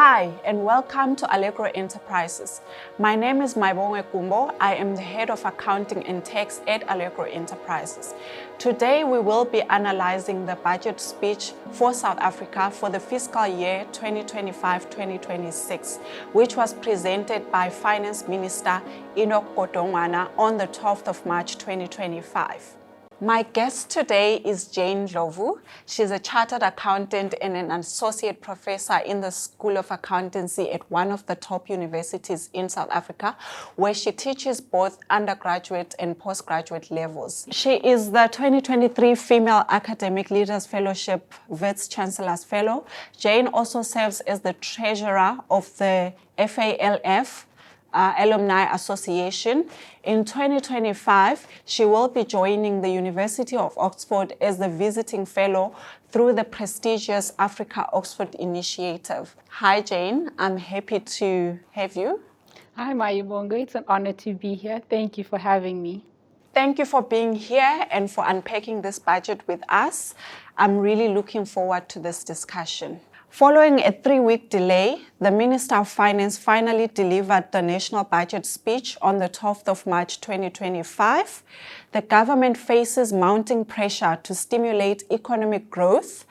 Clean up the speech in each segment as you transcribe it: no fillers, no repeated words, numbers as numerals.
Hi, and welcome to Allegro Enterprises. My name is Maibongwe Kumbo. I am the Head of Accounting and Tax at Allegro Enterprises. Today, we will be analyzing the budget speech for South Africa for the fiscal year 2025-2026, which was presented by Finance Minister Enoch Godongwana on the 12th of March 2025. My guest today is Jane Ndlovu. She's a chartered accountant and an associate professor in the School of Accountancy at one of the top universities in South Africa, where she teaches both undergraduate and postgraduate levels. She is the 2023 Female Academic Leaders Fellowship Wits Chancellor's Fellow. Jane also serves as the treasurer of the FALF Alumni Association. In 2025, she will be joining the University of Oxford as the visiting fellow through the prestigious Africa Oxford Initiative. Hi, Jane. I'm happy to have you. Hi, Mayibongo. It's an honor to be here. Thank you for having me. Thank you for being here and for unpacking this budget with us. I'm really looking forward to this discussion. Following a 3-week delay, the Minister of Finance finally delivered the national budget speech on the 12th of March 2025. The government faces mounting pressure to stimulate economic growth,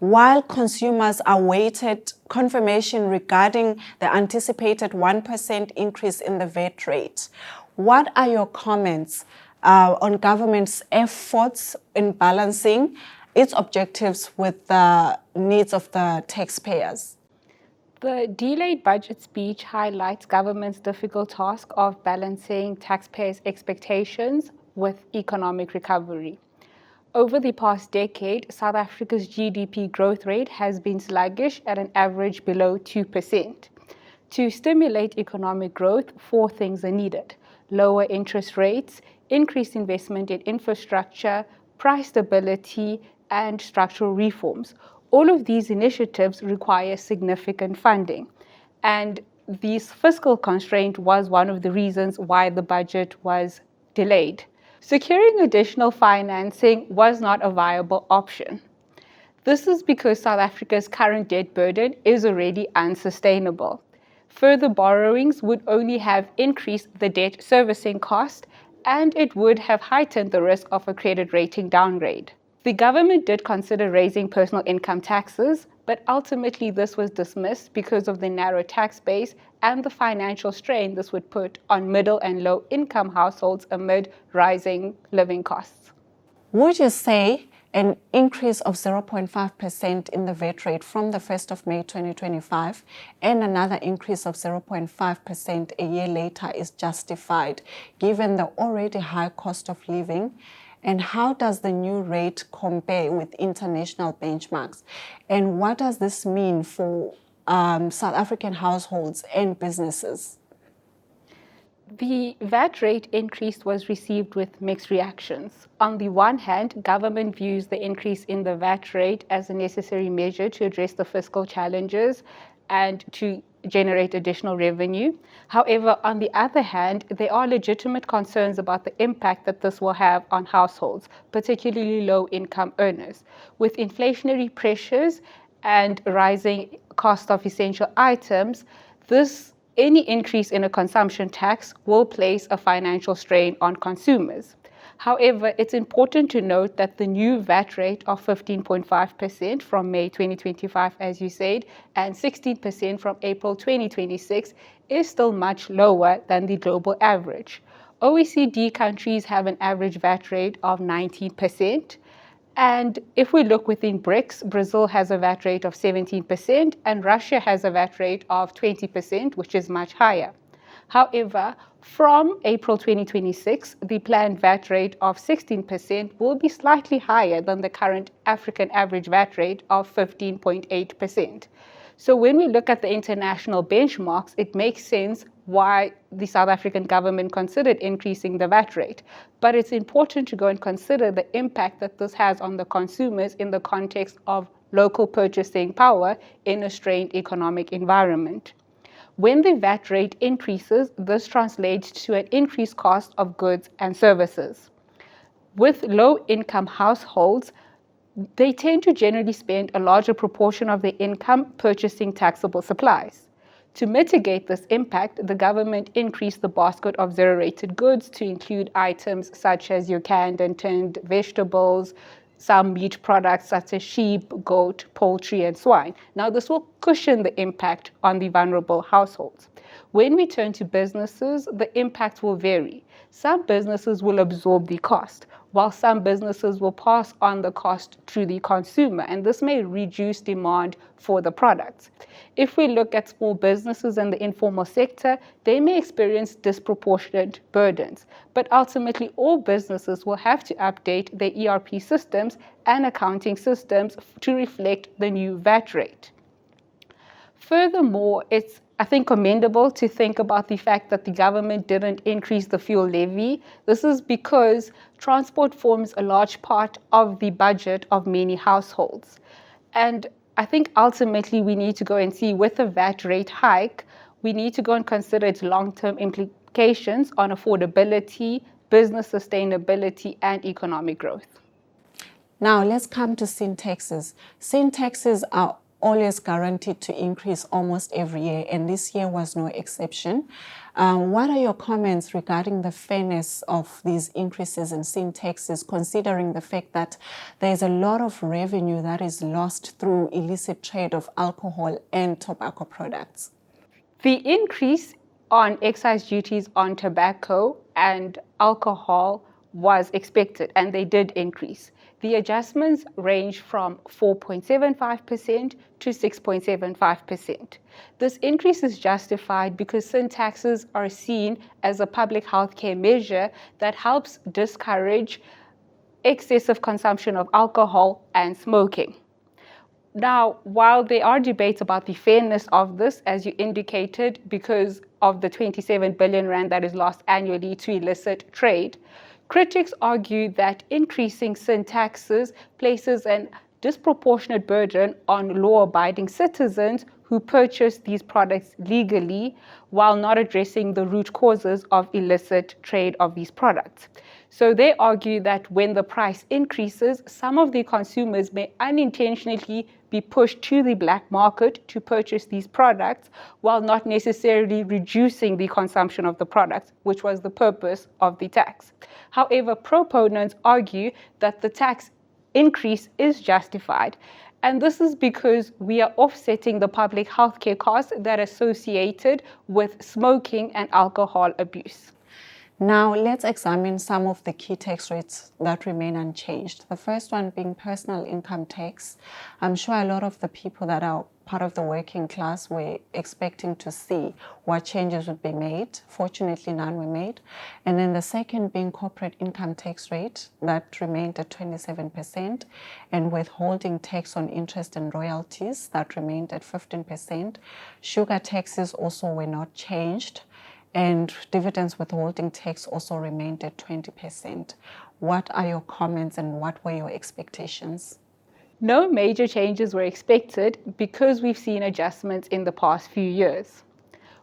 while consumers awaited confirmation regarding the anticipated 1% increase in the VAT rate. What are your comments on government's efforts in balancing its objectives with the needs of the taxpayers? The delayed budget speech highlights government's difficult task of balancing taxpayers' expectations with economic recovery. Over the past decade, South Africa's GDP growth rate has been sluggish at an average below 2%. To stimulate economic growth, 4 things are needed: lower interest rates, increased investment in infrastructure, price stability, and structural reforms. All of these initiatives require significant funding, and this fiscal constraint was one of the reasons why the budget was delayed. Securing additional financing was not a viable option. This is because South Africa's current debt burden is already unsustainable. Further borrowings would only have increased the debt servicing cost, and it would have heightened the risk of a credit rating downgrade. The government did consider raising personal income taxes, but ultimately this was dismissed because of the narrow tax base and the financial strain this would put on middle and low income households amid rising living costs. Would you say an increase of 0.5% in the VAT rate from the 1st of May 2025 and another increase of 0.5% a year later is justified, given the already high cost of living? And how does the new rate compare with international benchmarks? And what does this mean for South African households and businesses? The VAT rate increase was received with mixed reactions. On the one hand, government views the increase in the VAT rate as a necessary measure to address the fiscal challenges and to generate additional revenue. However, on the other hand, there are legitimate concerns about the impact that this will have on households, particularly low-income earners. With inflationary pressures and rising cost of essential items, any increase in a consumption tax will place a financial strain on consumers. However, it's important to note that the new VAT rate of 15.5% from May 2025, as you said, and 16% from April 2026 is still much lower than the global average. OECD countries have an average VAT rate of 19%. And if we look within BRICS, Brazil has a VAT rate of 17% and Russia has a VAT rate of 20%, which is much higher. However, from April 2026, the planned VAT rate of 16% will be slightly higher than the current African average VAT rate of 15.8%. So when we look at the international benchmarks, it makes sense why the South African government considered increasing the VAT rate. But it's important to go and consider the impact that this has on the consumers in the context of local purchasing power in a strained economic environment. When the VAT rate increases, this translates to an increased cost of goods and services. With low-income households, they tend to generally spend a larger proportion of their income purchasing taxable supplies. To mitigate this impact, the government increased the basket of zero-rated goods to include items such as your canned and tinned vegetables, some meat products such as sheep, goat, poultry, and swine. Now, this will cushion the impact on the vulnerable households. When we turn to businesses, the impact will vary. Some businesses will absorb the cost, while some businesses will pass on the cost to the consumer, and this may reduce demand for the products. If we look at small businesses and the informal sector, they may experience disproportionate burdens, but ultimately all businesses will have to update their ERP systems and accounting systems to reflect the new VAT rate. Furthermore, it's, I think, commendable to think about the fact that the government didn't increase the fuel levy. This is because transport forms a large part of the budget of many households. And I think ultimately we need to go and see, with a VAT rate hike, we need to go and consider its long-term implications on affordability, business sustainability, and economic growth. Now let's come to sin taxes. Sin taxes are always guaranteed to increase almost every year, and this year was no exception. What are your comments regarding the fairness of these increases in sin taxes, considering the fact that there's a lot of revenue that is lost through illicit trade of alcohol and tobacco products? The increase on excise duties on tobacco and alcohol was expected, and they did increase. The adjustments range from 4.75% to 6.75%. This increase is justified because sin taxes are seen as a public health care measure that helps discourage excessive consumption of alcohol and smoking. Now, while there are debates about the fairness of this, as you indicated, because of the 27 billion rand that is lost annually to illicit trade, critics argue that increasing sin taxes places an disproportionate burden on law-abiding citizens who purchase these products legally, while not addressing the root causes of illicit trade of these products. So they argue that when the price increases, some of the consumers may unintentionally be pushed to the black market to purchase these products, while not necessarily reducing the consumption of the products, which was the purpose of the tax. However, proponents argue that the tax increase is justified, and this is because we are offsetting the public health care costs that are associated with smoking and alcohol abuse. Now, let's examine some of the key tax rates that remain unchanged. The first one being personal income tax. I'm sure a lot of the people that are part of the working class were expecting to see what changes would be made. Fortunately, none were made. And then the second being corporate income tax rate, that remained at 27%, and withholding tax on interest and royalties, that remained at 15%. Sugar taxes also were not changed, and dividends withholding tax also remained at 20%. What are your comments and what were your expectations? No major changes were expected because we've seen adjustments in the past few years.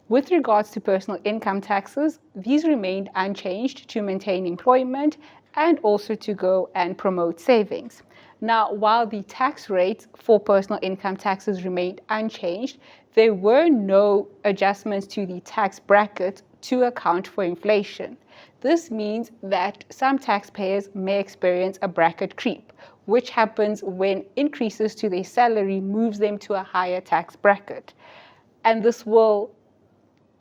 With regards to personal income taxes, these remained unchanged to maintain employment and also to go and promote savings. Now, while the tax rates for personal income taxes remained unchanged, there were no adjustments to the tax bracket to account for inflation. This means that some taxpayers may experience a bracket creep, which happens when increases to their salary moves them to a higher tax bracket. And this will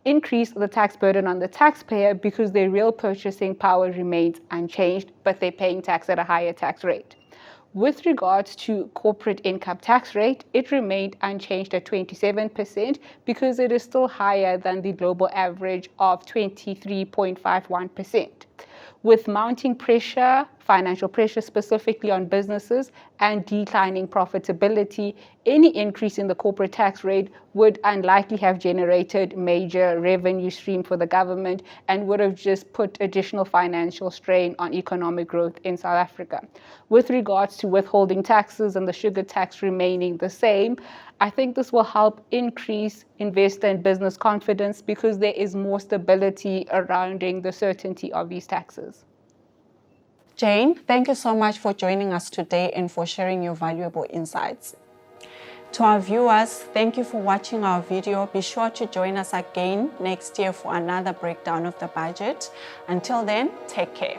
increase the tax burden on the taxpayer because their real purchasing power remains unchanged, but they're paying tax at a higher tax rate. With regards to corporate income tax rate, it remained unchanged at 27% because it is still higher than the global average of 23.51%. With mounting pressure, financial pressure specifically on businesses, and declining profitability, any increase in the corporate tax rate would unlikely have generated major revenue stream for the government and would have just put additional financial strain on economic growth in South Africa. With regards to withholding taxes and the sugar tax remaining the same, I think this will help increase investor and business confidence because there is more stability surrounding the certainty of these taxes. Jane, thank you so much for joining us today and for sharing your valuable insights. To our viewers, thank you for watching our video. Be sure to join us again next year for another breakdown of the budget. Until then, take care.